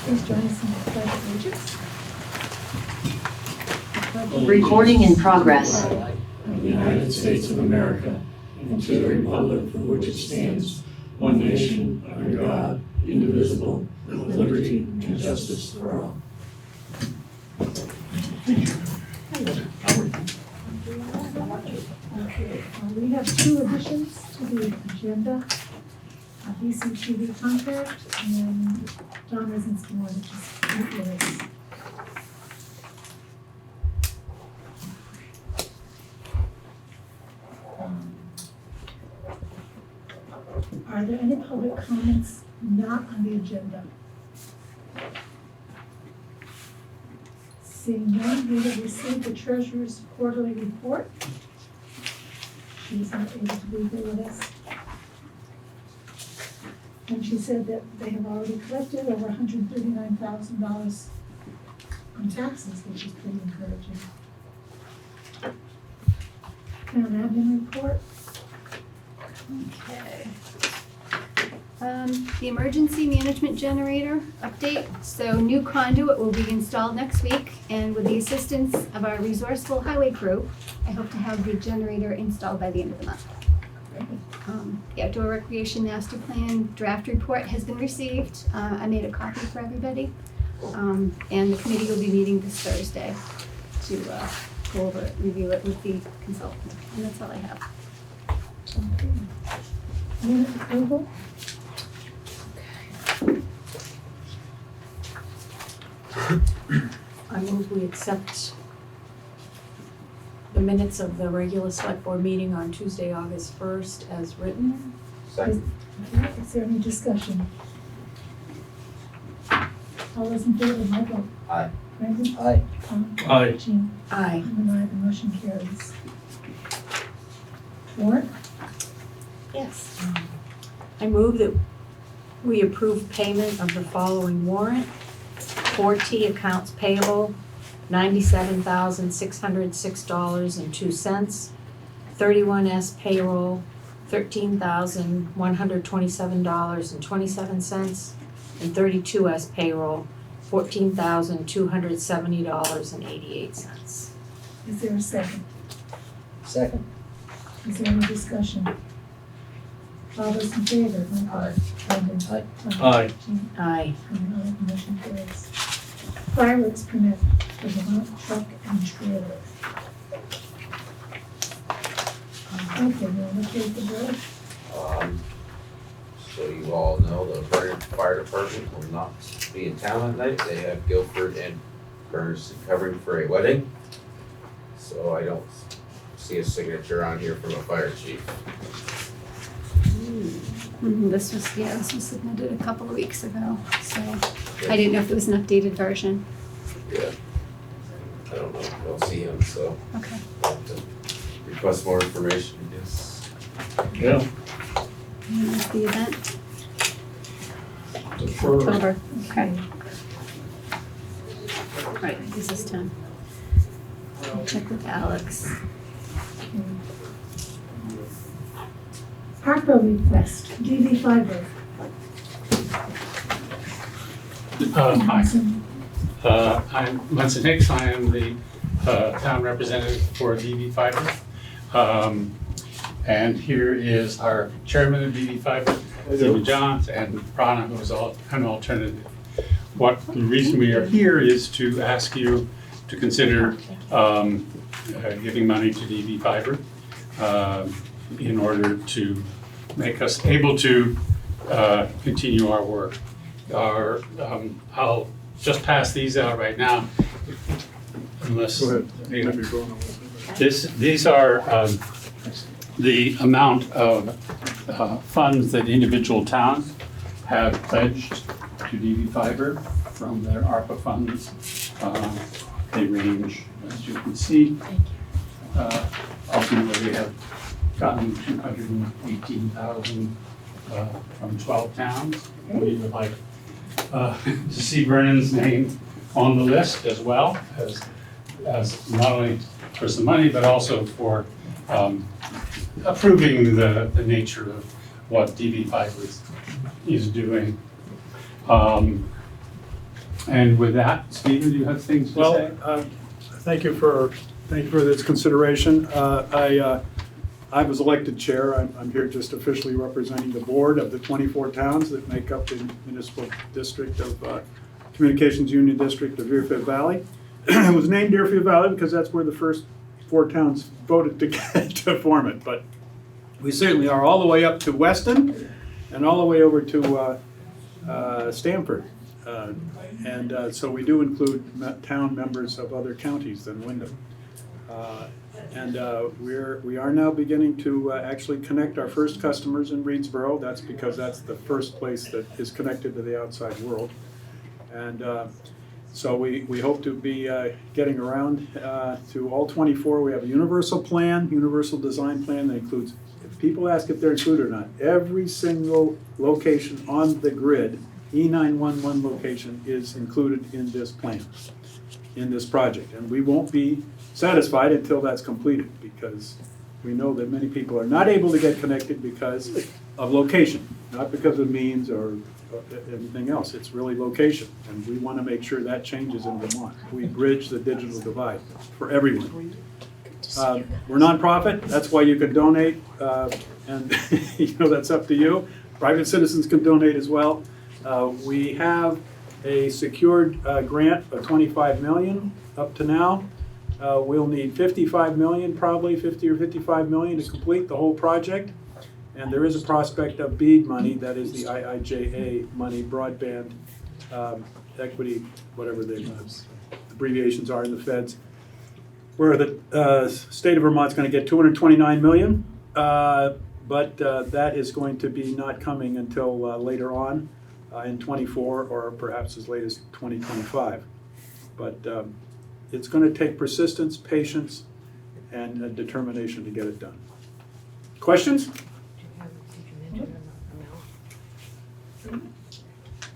Please join us in the Pledge of Allegiance. Recording in progress. Of the United States of America, and to the republic for which it stands, one nation, under God, indivisible, with liberty and justice for all. Okay, we have two additions to the agenda. VCTV contract and John Resinski one, which is ridiculous. Are there any public comments not on the agenda? Seeing none, we have received the treasurer's quarterly report. She is not able to be here with us. And she said that they have already collected over $139,000 on taxes, which is pretty encouraging. Town admin report. Okay. The emergency management generator update. So new conduit will be installed next week, and with the assistance of our resourceful highway crew, I hope to have the generator installed by the end of the month. The outdoor recreation master plan draft report has been received. I made a copy for everybody. And the committee will be meeting this Thursday to go over it, review it with the consultant. And that's all I have. Okay. Minute approval. I move we accept the minutes of the regular select board meeting on Tuesday, August 1st as written. Second. Is there any discussion? All those in favor, Michael? Aye. Brandon? Aye. Tom? Aye. Jean? Aye. I'm an aye, the motion carries. Warrant? Yes. I move that we approve payment of the following warrant. 4T accounts payable, $97,606.02. 31S payroll, $13,127.27. And 32S payroll, $14,270.88. Is there a second? Second. Is there any discussion? All those in favor, Michael? Aye. Brandon? Aye. Tom? Aye. Jean? Aye. I'm an aye, the motion carries. Fireworks permit for Vermont truck and trailer. Okay, you want to take the bill? So you all know the Vernon Fire Department will not be in town that night. They have Guilford and Burns covering for a wedding. So I don't see a signature on here from a fire chief. This was submitted a couple of weeks ago, so I didn't know if it was an updated version. Yeah. I don't know, I don't see him, so Okay. I'll have to request more information, I guess. Yeah. And that's the event, Defer. October. Okay. Right, this is 10. I'll check with Alex. ARPA request, DVFiber. Hi, I'm Munson Hicks. I am the town representative for DVFiber. And here is our chairman of DVFiber, Stephen Johns, and Prana, who is an alternative. The reason we are here is to ask you to consider giving money to DVFiber in order to make us able to continue our work. I'll just pass these out right now, unless. Go ahead. These are the amount of funds that individual towns have pledged to DVFiber from their ARPA funds. They range, as you can see. Ultimately, we have gotten $218,000 from 12 towns. We would like to see Vernon's name on the list as well, as not only for some money, but also for approving the nature of what DVFiber is doing. And with that, Stephen, do you have things to say? Well, thank you for this consideration. I was elected chair. I'm here just officially representing the board of the 24 towns that make up the municipal district of Communications Union District of Deerfield Valley. It was named Deerfield Valley because that's where the first 4 towns voted to form it. But we certainly are all the way up to Weston and all the way over to Stamford. So we do include town members of other counties than Wyndham. We are now beginning to actually connect our first customers in Reedsboro. That's because that's the first place that is connected to the outside world. And so we hope to be getting around to all 24. We have a universal plan, universal design plan that includes, if people ask if they're included or not, every single location on the grid, E911 location, is included in this plan, in this project. And we won't be satisfied until that's completed, because we know that many people are not able to get connected because of location, not because of means or anything else. It's really location, and we want to make sure that changes in Vermont. We bridge the digital divide for everyone. We're nonprofit, that's why you can donate, and that's up to you. Private citizens can donate as well. We have a secured grant of $25 million up to now. We'll need $55 million, probably 50 or $55 million to complete the whole project. And there is a prospect of BEAD money, that is the IIJA money, broadband equity, whatever the abbreviations are in the feds, where the state of Vermont's going to get $229 million, but that is going to be not coming until later on in 24 or perhaps as late as 2025. But it's going to take persistence, patience, and determination to get it done. Questions?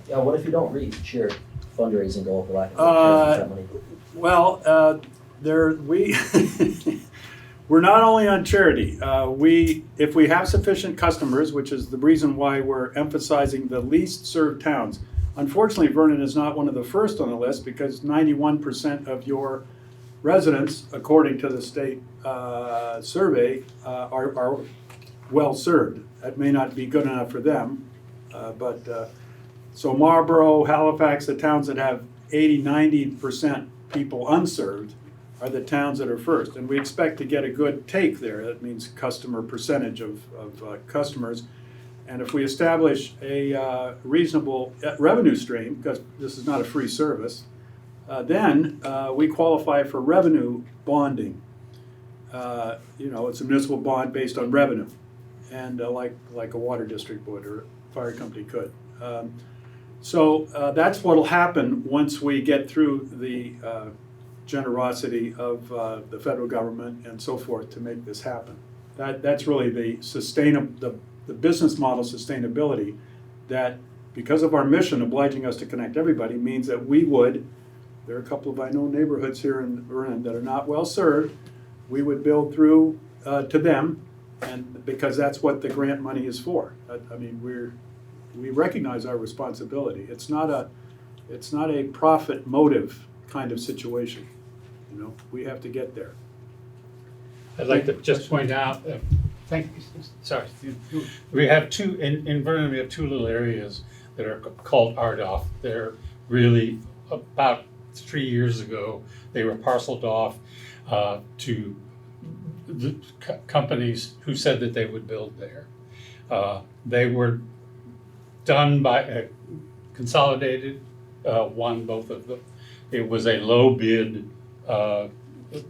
Yeah, what if you don't reach your fundraising goal for lack of money? Well, we're not only on charity. If we have sufficient customers, which is the reason why we're emphasizing the least served towns. Unfortunately, Vernon is not one of the first on the list because 91% of your residents, according to the state survey, are well served. That may not be good enough for them, so Marlboro, Halifax, the towns that have 80-90% people unserved are the towns that are first. And we expect to get a good take there. That means customer percentage of customers. And if we establish a reasonable revenue stream, because this is not a free service, then we qualify for revenue bonding. It's a municipal bond based on revenue, and like a water district would or a fire company could. So that's what will happen once we get through the generosity of the federal government and so forth to make this happen. That's really the business model sustainability, that because of our mission obliging us to connect everybody means that there are a couple of I know neighborhoods here in Vernon that are not well served, we would build through to them, and because that's what the grant money is for. We recognize our responsibility. It's not a profit motive kind of situation. We have to get there. I'd like to just point out, we have in Vernon, we have 2 little areas that are called RDOF. They're really, about 3 years ago, they were parceled off to the companies who said that they would build there. They were done by Consolidated, won both of them. It was a low bid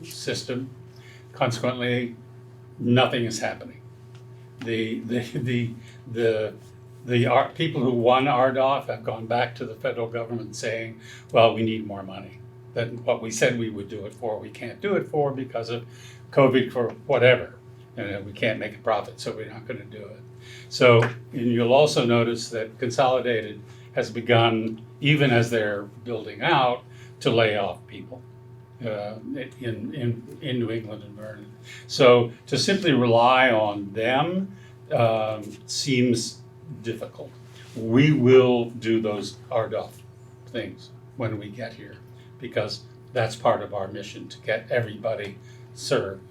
system. Consequently, nothing is happening. The people who won RDOF have gone back to the federal government saying, well, we need more money. That what we said we would do it for, we can't do it for because of COVID, for whatever. And we can't make a profit, so we're not going to do it. So, and you'll also notice that Consolidated has begun, even as they're building out, to lay off people in New England and Vernon. So to simply rely on them seems difficult. We will do those RDOF things when we get here, because that's part of our mission, to get everybody served.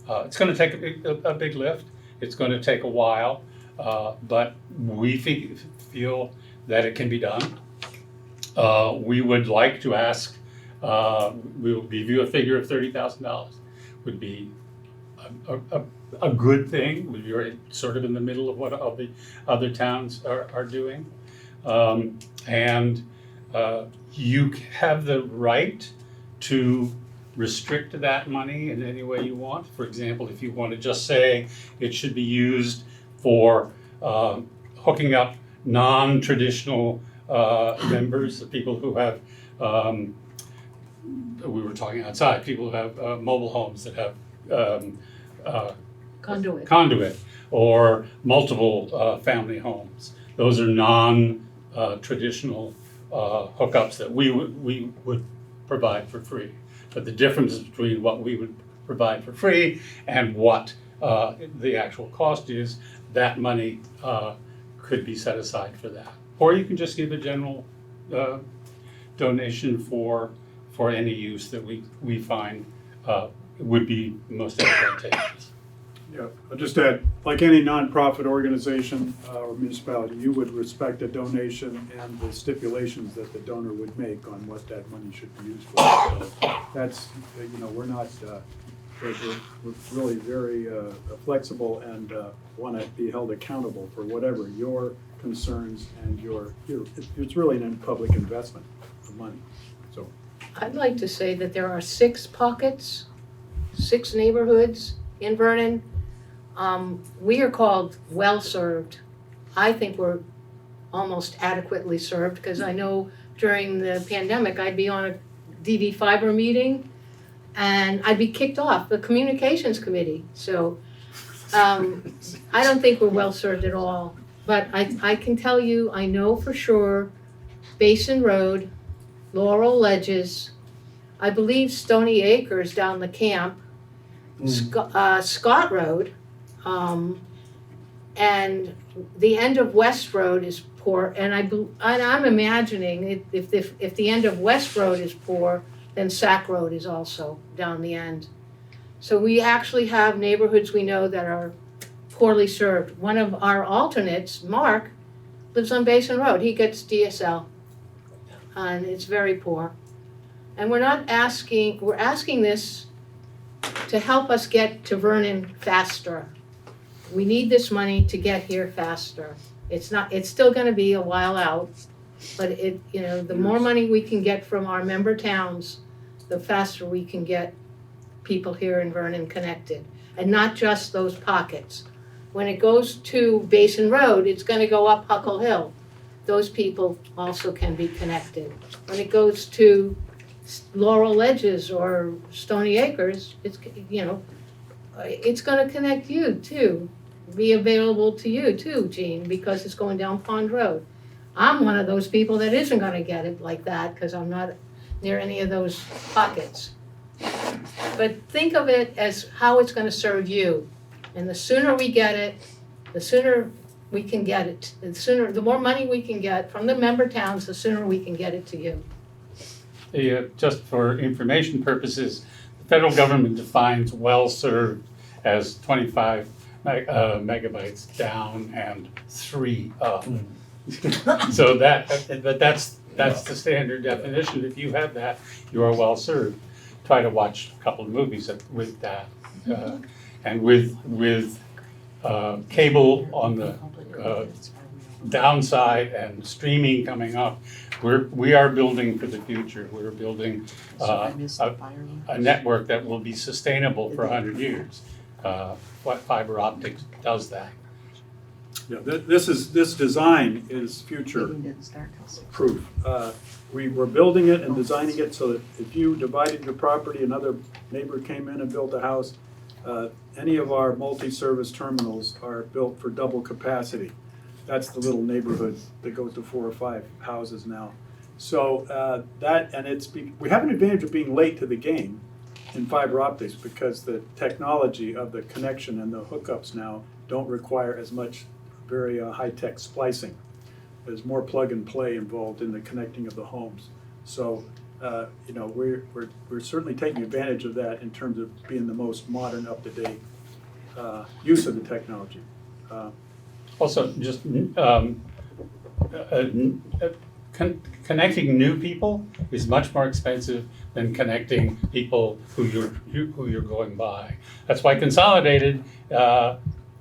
It's gonna take a big lift, it's gonna take a while, but we feel that it can be done. We would like to ask, we'll give you a figure of $30,000, would be a good thing. We're sort of in the middle of what all the other towns are doing. And you have the right to restrict that money in any way you want. For example, if you want to just say it should be used for hooking up non-traditional members, the people who have, we were talking outside, people who have mobile homes that have conduit or multiple family homes. Those are non-traditional hookups that we would provide for free. But the difference between what we would provide for free and what the actual cost is, that money could be set aside for that. Or you can just give a general donation for any use that we find would be most advantageous. Yeah, I'll just add, like any nonprofit organization or municipality, you would respect a donation and the stipulations that the donor would make on what that money should be used for. So that's, we're not, we're really very flexible and want to be held accountable for whatever your concerns and it's really an public investment of money, so. I'd like to say that there are 6 pockets, 6 neighborhoods in Vernon. We are called well-served. I think we're almost adequately served, because I know during the pandemic, I'd be on a DVFiber meeting and I'd be kicked off the communications committee. So I don't think we're well-served at all. But I can tell you, I know for sure, Basin Road, Laurel Ledges, I believe Stony Acres down the camp, Scott Road, and the end of West Road is poor. And I'm imagining if the end of West Road is poor, then Sack Road is also down the end. So we actually have neighborhoods we know that are poorly served. One of our alternates, Mark, lives on Basin Road. He gets DSL, and it's very poor. And we're asking this to help us get to Vernon faster. We need this money to get here faster. It's still gonna be a while out, but the more money we can get from our member towns, the faster we can get people here in Vernon connected, and not just those pockets. When it goes to Basin Road, it's gonna go up Huckle Hill. Those people also can be connected. When it goes to Laurel Ledges or Stony Acres, it's gonna connect you too, be available to you too, Jean, because it's going down Pond Road. I'm one of those people that isn't gonna get it like that, because I'm not near any of those pockets. But think of it as how it's gonna serve you. And the sooner we get it, the sooner we can get it. The more money we can get from the member towns, the sooner we can get it to you. Just for information purposes, the federal government defines well-served as 25 megabytes down and 3 up. So that's the standard definition. If you have that, you are well-served. Try to watch a couple of movies with that. And with cable on the downside and streaming coming up, we are building for the future. We're building a network that will be sustainable for 100 years. What fiber optics does that? Yeah, this design is future proof. We were building it and designing it so that if you divided your property, another neighbor came in and built a house, any of our multi-service terminals are built for double capacity. That's the little neighborhood that goes to 4 or 5 houses now. So we have an advantage of being late to the game in fiber optics, because the technology of the connection and the hookups now don't require as much very high-tech splicing. There's more plug and play involved in the connecting of the homes. So, you know, we're certainly taking advantage of that in terms of being the most modern, up-to-date use of the technology. Also, just connecting new people is much more expensive than connecting people who you're going by. That's why Consolidated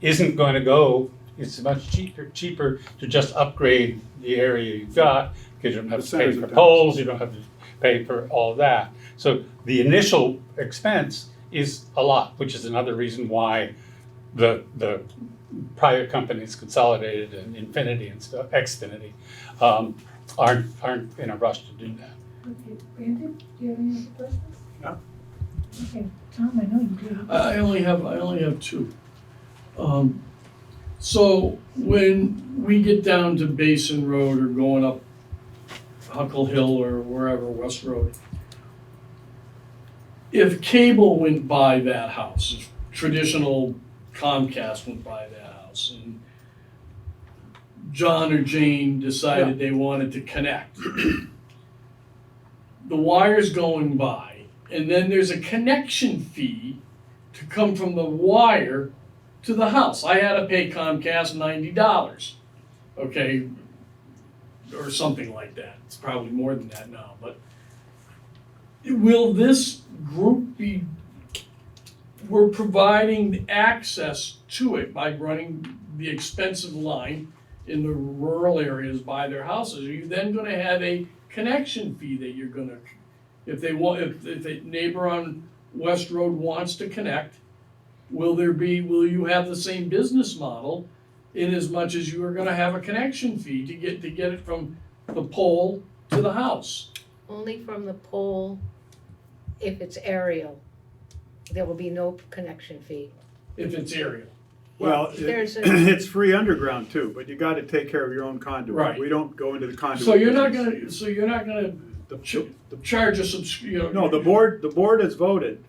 isn't going to go. It's much cheaper to just upgrade the area you've got, because you don't have to pay for poles, you don't have to pay for all that. So the initial expense is a lot, which is another reason why the private companies, Consolidated and Infinity and stuff, Xfinity, aren't in a rush to do that. Okay, Brandon, do you have any other questions? No. Okay, Tom, I know you do. I only have two. So when we get down to Basin Road or going up Huckle Hill or wherever, West Road, if cable went by that house, if traditional Comcast went by that house, and John or Jane decided they wanted to connect, the wire's going by, and then there's a connection fee to come from the wire to the house. I had to pay Comcast $90, okay, or something like that. It's probably more than that now, but will this group be, we're providing access to it by running the expensive line in the rural areas by their houses? Are you then gonna have a connection fee that you're gonna, if a neighbor on West Road wants to connect, will you have the same business model in as much as you are gonna have a connection fee to get it from the pole to the house? Only from the pole if it's aerial. There will be no connection fee. If it's aerial. Well, There's a- it's free underground too, but you gotta take care of your own conduit. Right. We don't go into the conduit. So you're not business. gonna charge a subscription? No, the board has voted,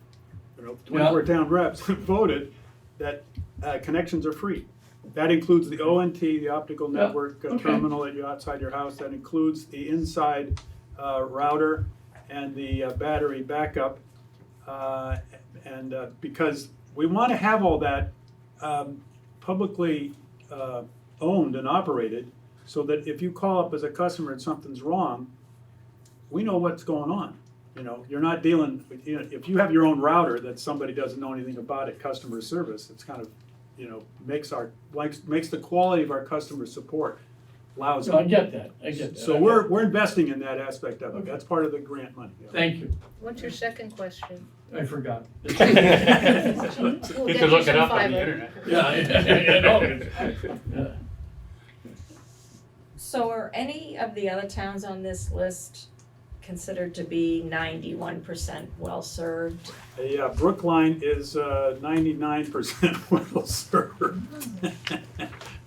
24 town reps voted that connections are free. That includes the ONT, the optical network terminal at outside your house. That includes the inside router and the battery backup. And because we want to have all that publicly owned and operated, so that if you call up as a customer and something's wrong, we know what's going on. You know, you're not dealing with, if you have your own router that somebody doesn't know anything about at customer service, it's kind of, makes the quality of our customer support lousy. No, I get that. So we're investing in that aspect of it. That's part of the grant money. Thank you. What's your second question? I forgot. We'll You get could you look it some up on the fiber. internet. Yeah. So are any of the other towns on this list considered to be 91% well-served? Yeah, Brookline is 99% well served.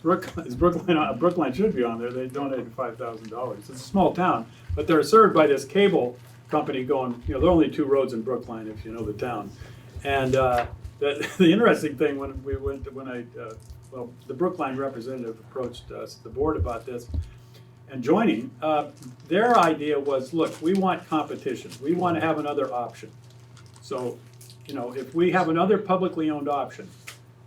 Brookline should be on there. They donated $5,000. It's a small town, but they're served by this cable company going, there are only 2 roads in Brookline if you know the town. And the interesting thing the Brookline representative approached us, the board, about this and joining, their idea was, look, we want competition. We want to have another option. So, if we have another publicly owned option,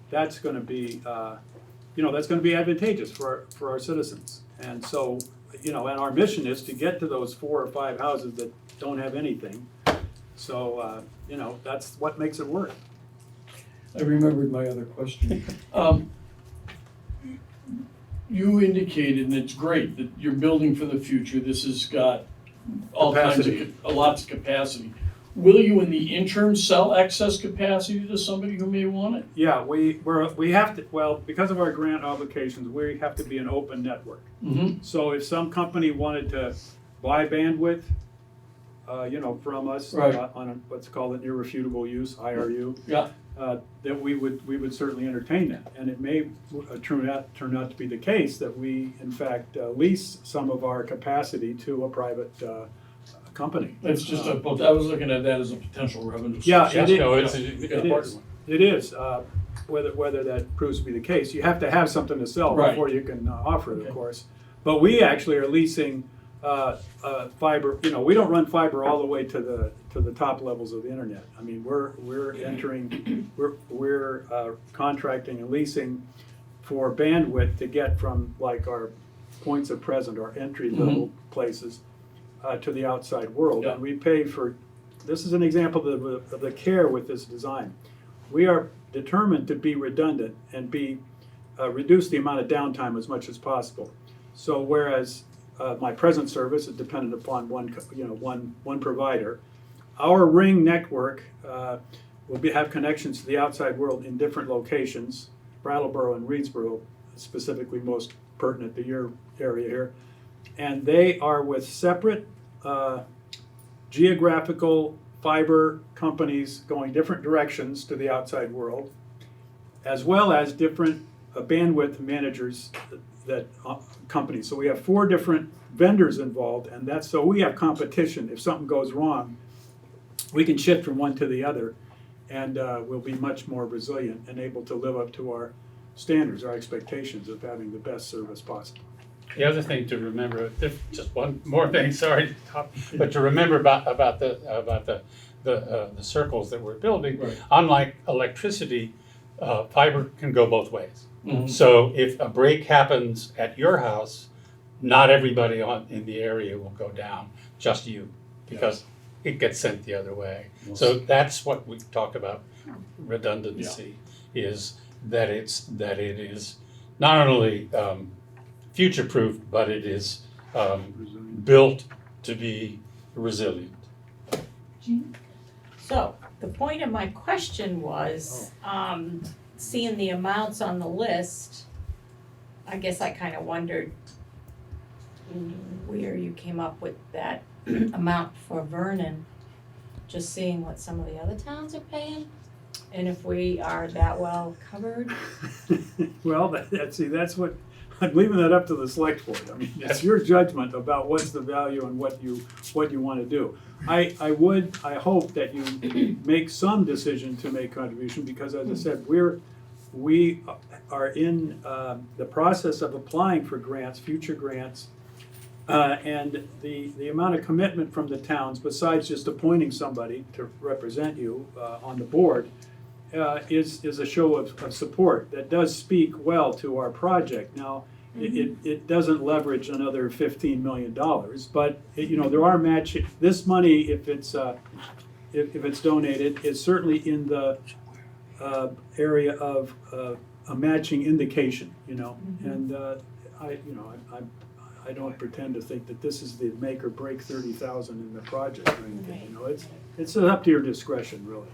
that's going to be, that's going to be advantageous for our citizens. And so, and our mission is to get to those 4 or 5 houses that don't have anything. So, that's what makes it work. I remembered my other question. You indicated, and it's great, that you're building for the future. This has got all kinds of, lots of capacity. Will you, in the interim, sell excess capacity to somebody who may want it? Yeah, we have to, because of our grant obligations, we have to be an open network. Mm-hmm. So if some company wanted to buy bandwidth, from us, Right. On what's called an irrefutable use, IRU, Yeah. that we would certainly entertain that. And it may turn out to be the case that we, in fact, lease some of our capacity to a private company. It's just I was looking at that as a potential revenue source. Yeah, It's an important one. It is. Whether that proves to be the case, you have to have something to sell Right. before you can offer it, Okay. of course. But we actually are leasing fiber, we don't run fiber all the way to the top levels of the internet. I mean, we're entering, we're contracting and leasing for bandwidth to get from like our points of present, our entry level places to the outside world. Yeah. And we pay for, this is an example of the care with this design. We are determined to be redundant and reduce the amount of downtime as much as possible. So whereas my present service is dependent upon one provider, our ring network will have connections to the outside world in different locations, Brattleboro and Reedsboro specifically most pertinent to your area here, and they are with separate geographical fiber companies going different directions to the outside world, as well as different bandwidth managers that companies. So we have 4 different vendors involved, and that's so we have competition. If something goes wrong, we can shift from one to the other, and we'll be much more resilient and able to live up to our standards, our expectations of having the best service possible. The other thing to remember, just one more thing, sorry to talk, but to remember about the circles that we're building. Right. Unlike electricity, fiber can go both ways. Mhm. So if a break happens at your house, not everybody in the area will go down, just you, because it gets sent the other way. So that's what we talk about redundancy, is that it is not only future-proof, but it is built to be resilient. Jean? So, the point of my question was, seeing the amounts on the list, I guess I kind of wondered where you came up with that amount for Vernon, just seeing what some of the other towns are paying, and if we are that well covered. Well, that's what, I'm leaving that up to the select board. I mean, it's your judgment about what's the value and what you want to do. I hope that you make some decision to make contribution, because as I said, we are in the process of applying for grants, future grants, and the amount of commitment from the towns, besides just appointing somebody to represent you on the board, is a show of support that does speak well to our project. Now, it doesn't leverage another $15 million, but there are matching. This money, if it's donated, is certainly in the area of a matching indication. And I don't pretend to think that this is the make or break 30,000 in the project or anything. It's up to your discretion, really.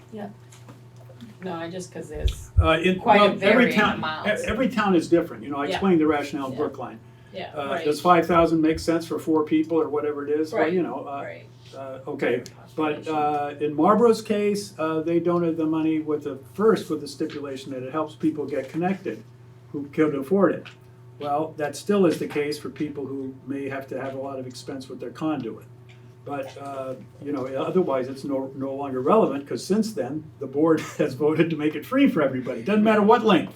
No, just because there's Every varying town, amounts. every town is different. I Yeah. explained the rationale in Yeah. Brookline. right. Does 5,000 make sense for 4 people or whatever it is? Right. Well, Right. okay. But in Marlboro's case, they donated the money with the stipulation that it helps people get connected who can afford it. Well, that still is the case for people who may have to have a lot of expense with their conduit. But, otherwise it's no longer relevant, because since then, the board has voted to make it free for everybody. Doesn't matter what length,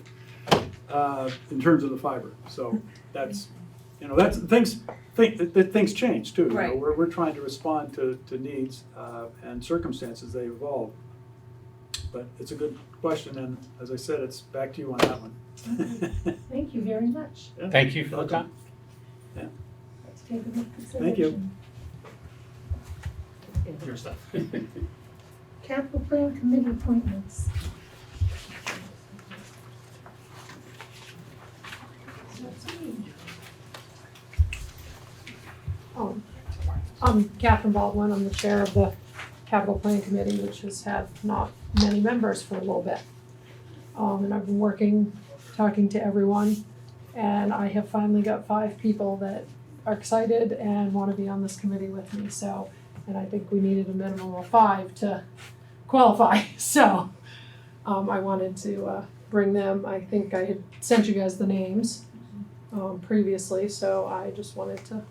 in terms of the fiber. So that's things change too. Right. We're trying to respond to needs and circumstances they evolve. But it's a good question, and as I said, it's back to you on that one. Thank you very much. Yeah. Thank you for the time. Let's take a look at consideration. Thank you. Your stuff. Capital Plan Committee appointments. That's me. I'm Catherine Baldwin. I'm the chair of the Capital Planning Committee, which has had not many members for a little bit. And I've been talking to everyone, and I have finally got 5 people that are excited and want to be on this committee with me. So, and I think we needed a minimum of 5 to qualify. So, I wanted to bring them. I think I had sent you guys the names previously, so I just wanted to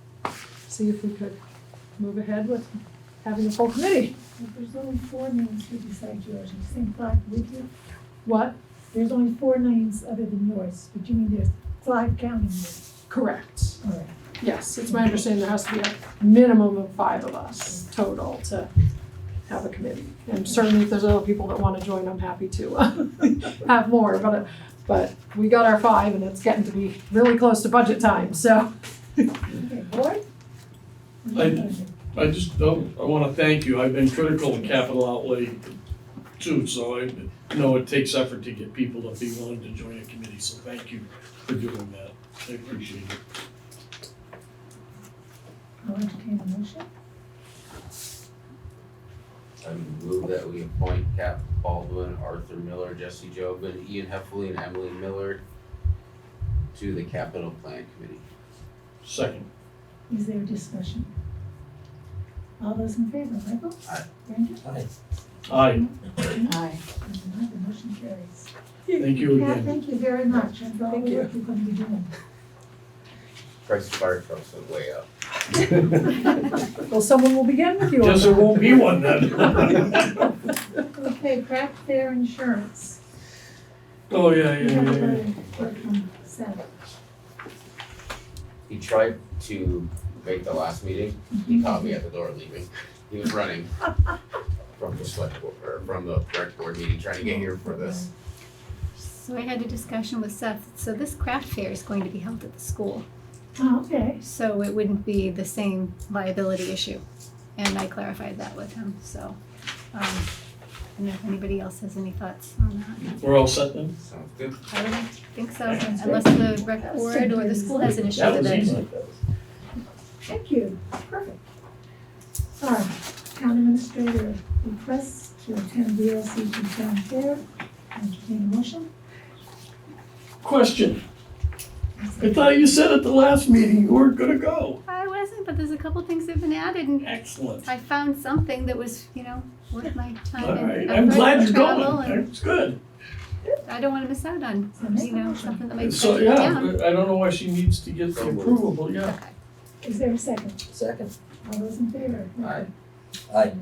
see if we could move ahead with having a full committee. If there's only 4 names here besides yours, you think 5 with you? What? There's only 4 names other than yours, but you mean there's 5 counting yours? Correct. All right. Yes, it's my understanding there has to be a minimum of 5 of us total to have a committee. And certainly if there's other people that want to join, I'm happy to have more, but we got our 5 and it's getting to be really close to budget time, so. Okay, board? I just don't, I wanna thank you, I've been critical of capital outlay too, so I know it takes effort to get people to be willing to join a committee, so thank you for doing that, I appreciate it. I'll entertain a motion. I move that we appoint Cap Baldwin, Arthur Miller, Jesse Jobin, Ian Heffley, and Emily Miller to the Capital Plan Committee. Second. Is there a discussion? All those in favor, Michael? Aye. Brandon? Aye. Aye, Aye. The motion carries. thank you Pat, again. thank you very much, and for all the Thank you. work you're going to be doing. Price of fire trucks went way up. Well, someone will begin with you on Guess there that. won't be one then. Okay, craft fair insurance. Oh, yeah, We yeah, have a yeah, letter yeah. from Seth. He tried to make the last meeting, he caught me at the door leaving. He was running from the select board, or from the rec board meeting, trying to get here for this. So I had a discussion with Seth, so this craft fair is going to be held at the school. Oh, okay. So it wouldn't be the same liability issue. And I clarified that with him, so, I don't know if anybody else has any thoughts on that. We're all set then? Sounds good. I don't think so, unless the rec board or the school has an issue That with was it. easy. Thank you, perfect. All right, town administrator requests to attend VLCT Town Fair. Entertain a motion. Question, I thought you said at the last meeting you weren't gonna go. I wasn't, but there's a couple things that have been added, and Excellent. I found something that was, worth my time All and right, effort I'm glad and you're travel, going, and that's good. I don't wanna miss out on, So make a motion. something that might So, cut you yeah, down. I don't know why she needs to get the approval, yeah. Okay. Is there a second? Second. All those in favor? Aye. Aye.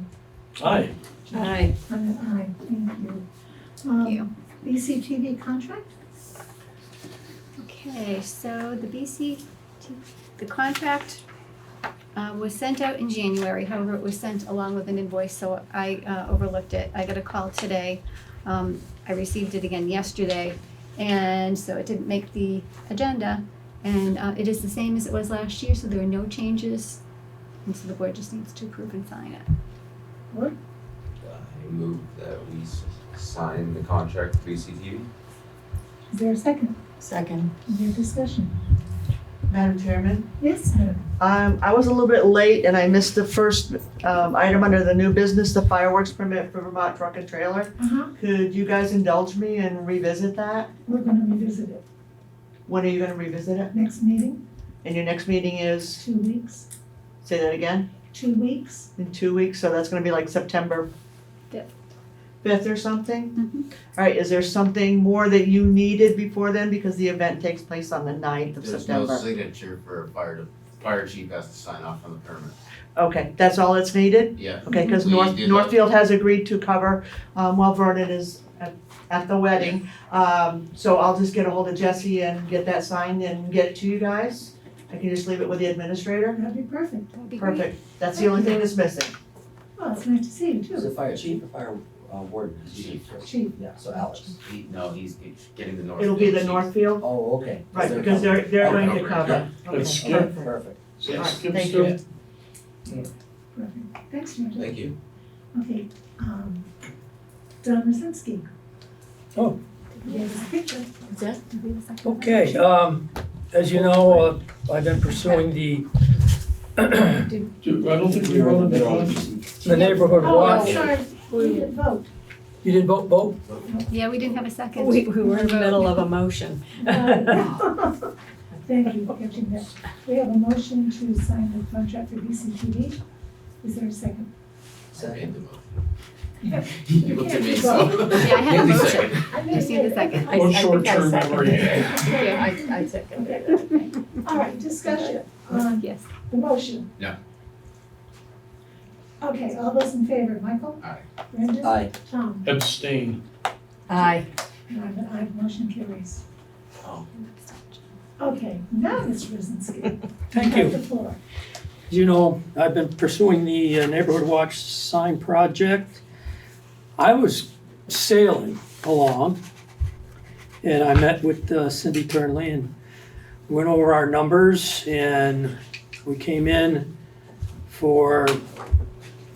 Aye. Aye. I'm an aye, thank you. Thank you. BCTV contract? Okay, so the contract was sent out in January, however, it was sent along with an invoice, so I overlooked it. I got a call today. I received it again yesterday, and so it didn't make the agenda. And it is the same as it was last year, so there are no changes. And so the board just needs to approve and sign it. I move that we sign the contract with BCTV. Is there a second? Second. Is there discussion? Madam Chairman, Yes, madam. I was a little bit late and I missed the first item under the new business, the fireworks permit for Vermont truck and trailer. Uh-huh, Could you guys indulge me and revisit that? we're gonna revisit it. When are you gonna revisit it? Next meeting, And your next meeting is, 2 weeks, say that again, 2 weeks. in 2 weeks, so that's gonna be like September 5th or something? Mhm. All right, is there something more that you needed before then, because the event takes place on the 9th of There's no September? signature for fire chief has to sign off on the permit. Okay, that's all that's needed? Yeah. Okay, because We did that. Northfield has agreed to cover, while Vernon is at the wedding. So I'll just get a hold of Jesse and get that signed and get it to you guys. I can just leave it with the administrator? That'd be perfect. That'd be great. Perfect, that's the only thing that's missing. Well, it's nice to see you Is too. it fire chief or fire warden? Chief. Chief. Yeah, so Alex. No, he's getting the north. It'll be the chief. Northfield, Oh, okay. right, because they're going to Okay. cover. That's Okay, good. perfect. Perfect. Yes. Alright, thank Skip you. still. Perfect. Thanks, Martin. Thank you. Okay, Don Rosinski. Oh. He has a picture. Is that? Did we have a second? Okay, as you know, I've been pursuing the I don't think we wrote it down. the neighborhood Oh, I'm watch. sorry, we didn't vote. You didn't vote? Yeah, we didn't have a second. We were in the middle of a motion. Thank you for catching that. We have a motion to sign the contract for BCTV. Is there a second? I made the motion. You You looked at can't me, do so. both. Yeah, I had a Give me motion. second. Just need a second. I What think I short-term seconded memory? it. I seconded it. All right, discussion on Yes. the motion. No. Okay, all those in favor, Michael? Aye. Brendan? Aye. Tom? Abstain. Aye. And I'm an aye, motion carries. Oh. Okay, now Ms. Rosinski. Thank You you. have the floor. As you know, I've been pursuing the Neighborhood Watch sign project. I was sailing along, and I met with Cindy Turnley and went over our numbers, and we came in for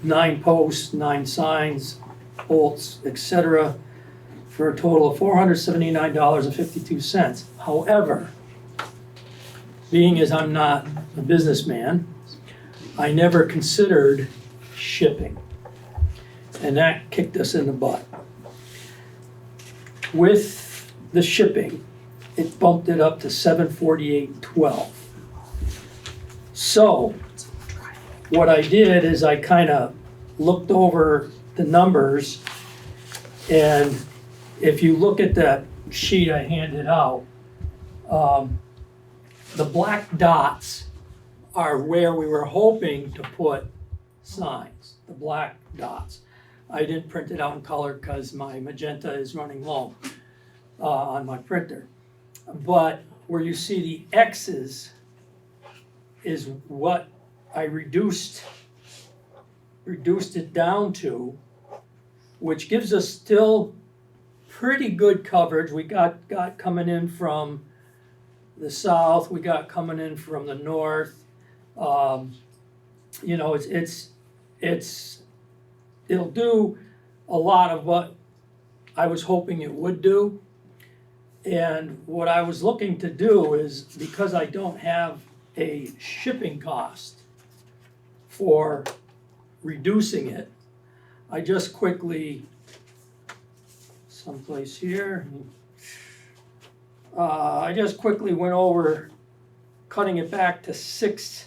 9 posts, 9 signs, bolts, etc., for a total of $479.52. However, being as I'm not a businessman, I never considered shipping, and that kicked us in the butt. With the shipping, it bumped it up to $748.12. So, what I did is I kind of looked over the numbers, and if you look at that sheet I handed out, the black dots are where we were hoping to put signs, the black dots. I didn't print it out in color because my magenta is running low on my printer. But where you see the X's is what I reduced it down to, which gives us still pretty good coverage. We got coming in from the south, we got coming in from the north. You know, it'll do a lot of what I was hoping it would do. And what I was looking to do is, because I don't have a shipping cost for reducing it, I just quickly, someplace here, I just quickly went over cutting it back to 6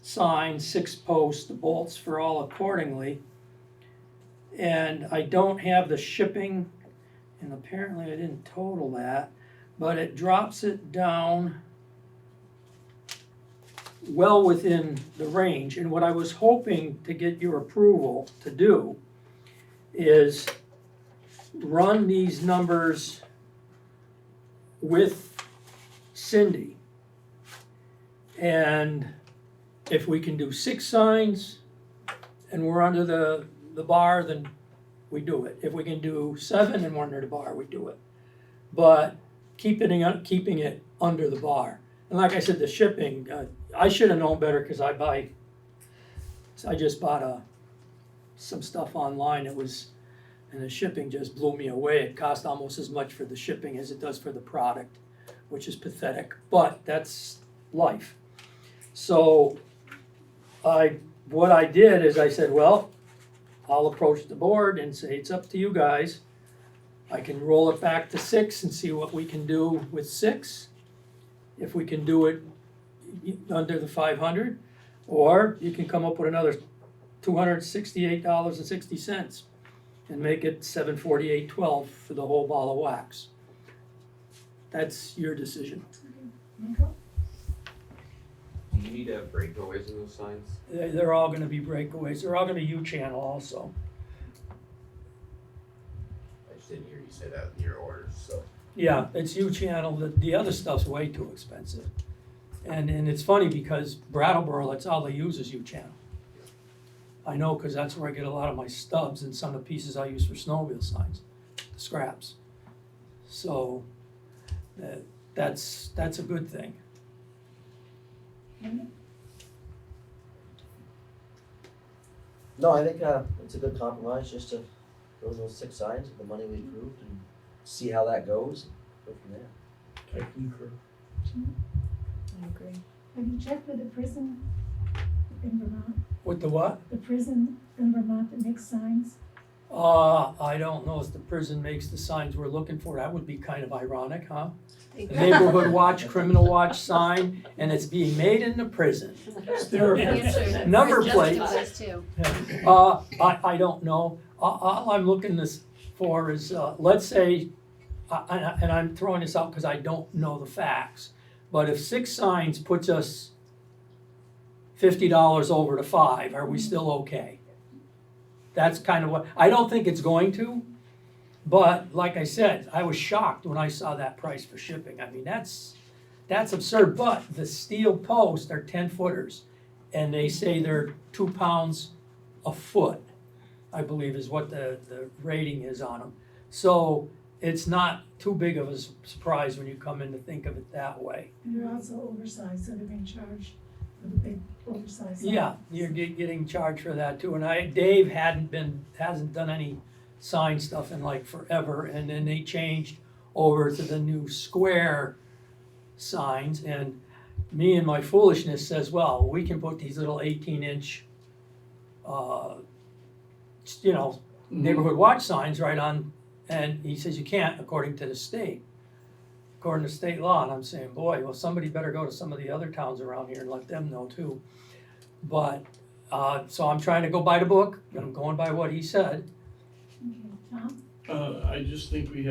signs, 6 posts, the bolts for all accordingly. And I don't have the shipping, and apparently I didn't total that, but it drops it down well within the range. And what I was hoping to get your approval to do is run these numbers with Cindy. And if we can do 6 signs and we're under the bar, then we do it. If we can do 7 and we're under the bar, we do it. But keeping it under the bar. And like I said, the shipping, I should have known better because I just bought some stuff online. And the shipping just blew me away. It cost almost as much for the shipping as it does for the product, which is pathetic, but that's life. So what I did is I said, well, I'll approach the board and say, it's up to you guys. I can roll it back to 6 and see what we can do with 6. If we can do it under the 500, or you can come up with another $268.60 and make it $748.12 for the whole ball of wax. That's your decision. Michael? Do you need to have breakaways in those signs? They're all gonna be breakaways. They're all gonna be U-channel also. I just didn't hear you say that in your orders, so. Yeah, it's U-channel. The other stuff's way too expensive. And it's funny because Brattleboro, that's all they use is U-channel. I know, because that's where I get a lot of my stubs and some of the pieces I use for snowmobile signs, the scraps. So that's a good thing. No, I think it's a good compromise just to throw those 6 signs with the money we approved and see how that goes, and go from there. I concur. I agree. Have you checked with the prison in Vermont? With the what? The prison in Vermont that makes signs? I don't know if the prison makes the signs we're looking for. That would be kind of ironic, huh? A neighborhood watch, criminal watch sign, and it's being made in the prison. Number plates. I don't know. All I'm looking for is, let's say, and I'm throwing this out because I don't know the facts, but if 6 signs puts us $50 over to 5, are we still okay? That's kind of what, I don't think it's going to, But like I said, I was shocked when I saw that price for shipping. I mean, that's absurd, but the steel posts are 10-footers, and they say they're 2 pounds a foot, I believe is what the rating is on them. So it's not too big of a surprise when you come in to think of it that way. And they're also oversized, so they're being charged for the big oversized. Yeah, you're getting charged for that too, and Dave hasn't done any sign stuff in like forever, and then they changed over to the new square signs, and me and my foolishness says, well, we can put these little 18-inch neighborhood watch signs right on, and he says you can't according to the state law, and I'm saying, boy, well, somebody better go to some of the other towns around here and let them know too. But so I'm trying to go by the book, and I'm going by what he said. Okay, Tom? I just think we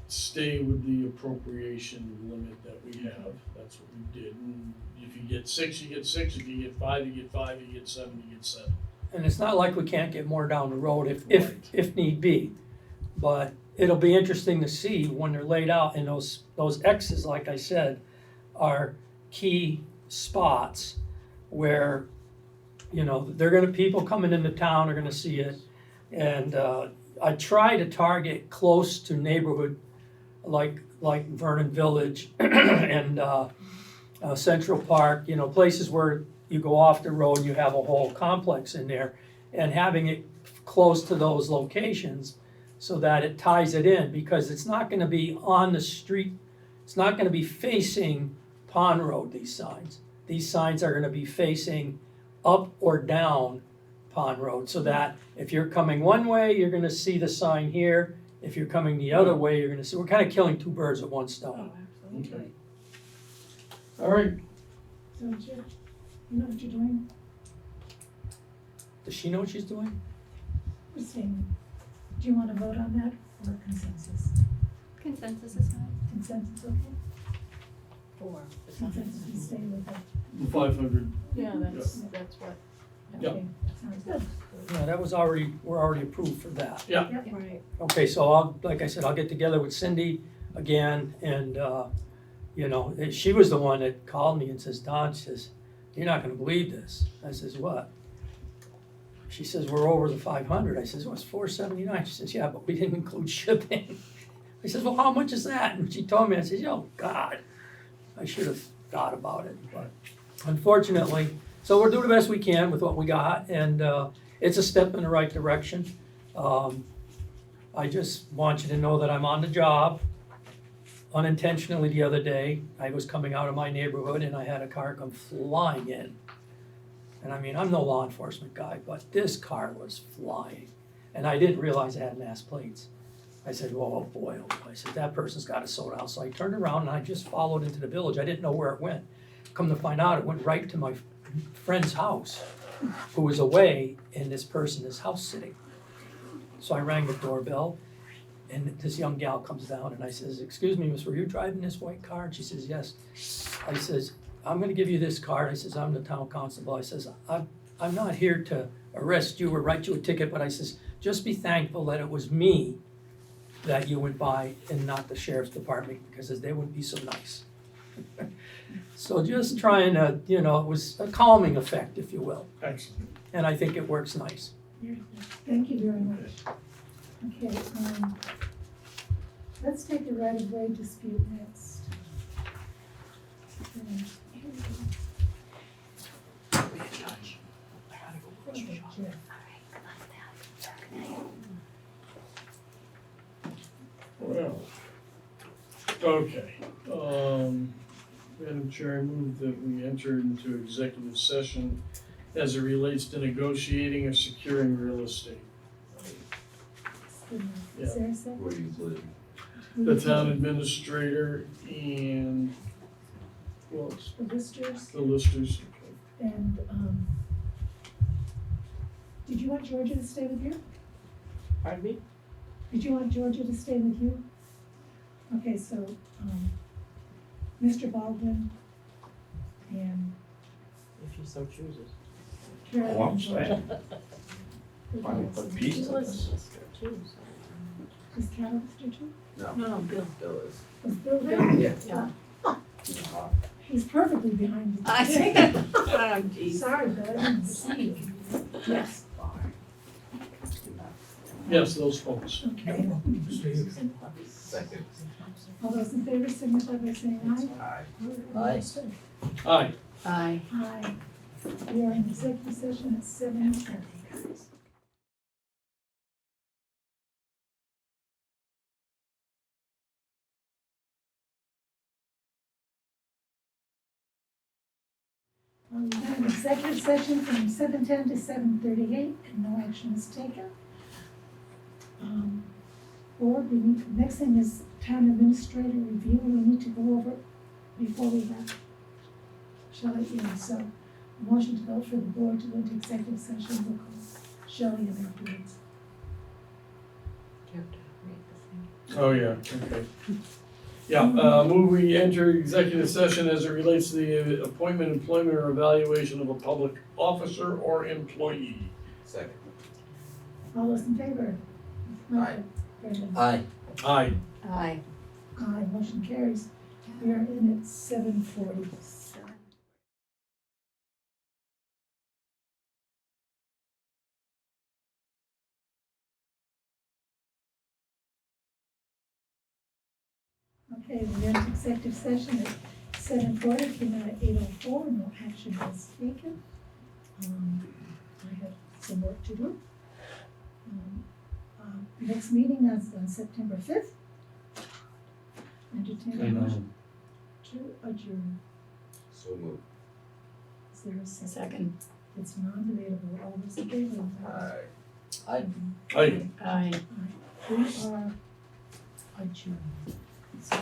stay with the appropriation limit that we have. That's what we did. And if you get 6, you get 6. If you get 5, you get 5. You get 7, you get 7. And it's not like we can't get more down the road Right. if need be. But it'll be interesting to see when they're laid out, and those X's, like I said, are key spots where, people coming into town are gonna see it. And I try to target close to neighborhood, like Vernon Village and Central Park, places where you go off the road, you have a whole complex in there, and having it close to those locations so that it ties it in, because it's not gonna be on the street, it's not gonna be facing Pond Road, these signs. These signs are gonna be facing up or down Pond Road, so that if you're coming one way, you're gonna see the sign here. If you're coming the other way, you're gonna see, we're kinda killing 2 birds with one stone. Okay. All right. So, you know what you're doing? Does she know what she's doing? Christine, do you want to vote on that or consensus? Consensus is fine. Consensus, okay? For. Consensus, you stay with it. The 500. Yeah, that's what. Yep. Okay, sounds good. Yeah, we're already approved for that. Right. Okay, so like I said, I'll get together with Cindy again, and, she was the one that called me and says, Don, she says, you're not gonna believe this. I says, what? She says, we're over the 500. I says, well, it's 479. She says, yeah, but we didn't include shipping. I says, well, how much is that? And she told me, I says, oh, God, I should have thought about it, but unfortunately, so we'll do the best we can with what we got, and it's a step in the right direction. I just want you to know that I'm on the job. Unintentionally the other day, I was coming out of my neighborhood and I had a car come flying in. And I mean, I'm no law enforcement guy, but this car was flying. And I didn't realize it had mass plates. I said, oh boy, oh boy. I said, that person's got to slow down. So I turned around and I just followed into the village. I didn't know where it went. Come to find out, it went right to my friend's house, who was away, and this person is house sitting. So I rang the doorbell, and this young gal comes down, and I says, excuse me, miss, were you driving this white car? And she says, yes. I says, I'm gonna give you this card. I says, I'm the town constable. I says, I'm not here to arrest you or write you a ticket, but I says, just be thankful that it was me that you went by and not the sheriff's department, because they wouldn't be so nice. So just trying to, it was a calming effect, if you will. Excellent. And I think it works nice. Thank you very much. Okay, let's take the right-of-way dispute next. Well, okay. Madam Chair, I move that we enter into executive session as it relates to negotiating or securing real estate. Is there a second? What do you include? The town administrator and, well, The listers, the listers. and, did you want Georgia to stay with you? Pardon me? Did you want Georgia to stay with you? Okay, so, Mr. Baldwin and If she so chooses. Carolyn. Is Carol here too? No, Bill. Bill is. Is Bill there? Yeah. He's perfectly behind the. I think, oh, geez. Sorry, Bill, I didn't see you. Yes. Yes, those folks. Okay. Second. All those in favor signify by saying aye. Aye. Aye. Aye. Aye. Aye. We are in executive session at 7:30. We have an executive session from 7:10 to 7:38 and no action is taken. Board, next thing is town administrator review, we need to go over before we have, Shelley, so motion to go for the board to go into executive session, we'll call Shelley in afterwards. Oh, yeah, okay. Yeah, move we enter executive session as it relates to the appointment, employment, or evaluation of a public officer or employee. Second. All those in favor? Aye. Brendan? Aye. Aye. Aye. Aye, motion carries. We are in at 7:47. Okay, we went to executive session at 7:40, came out at 8:04, no action was taken. I have some work to do. Next meeting is on September 5th. Entertain a motion to adjourn. So moved. Is there a second? Second. It's non-debatable, all those in favor? Aye. Aye. Aye. Aye. We are adjourned. So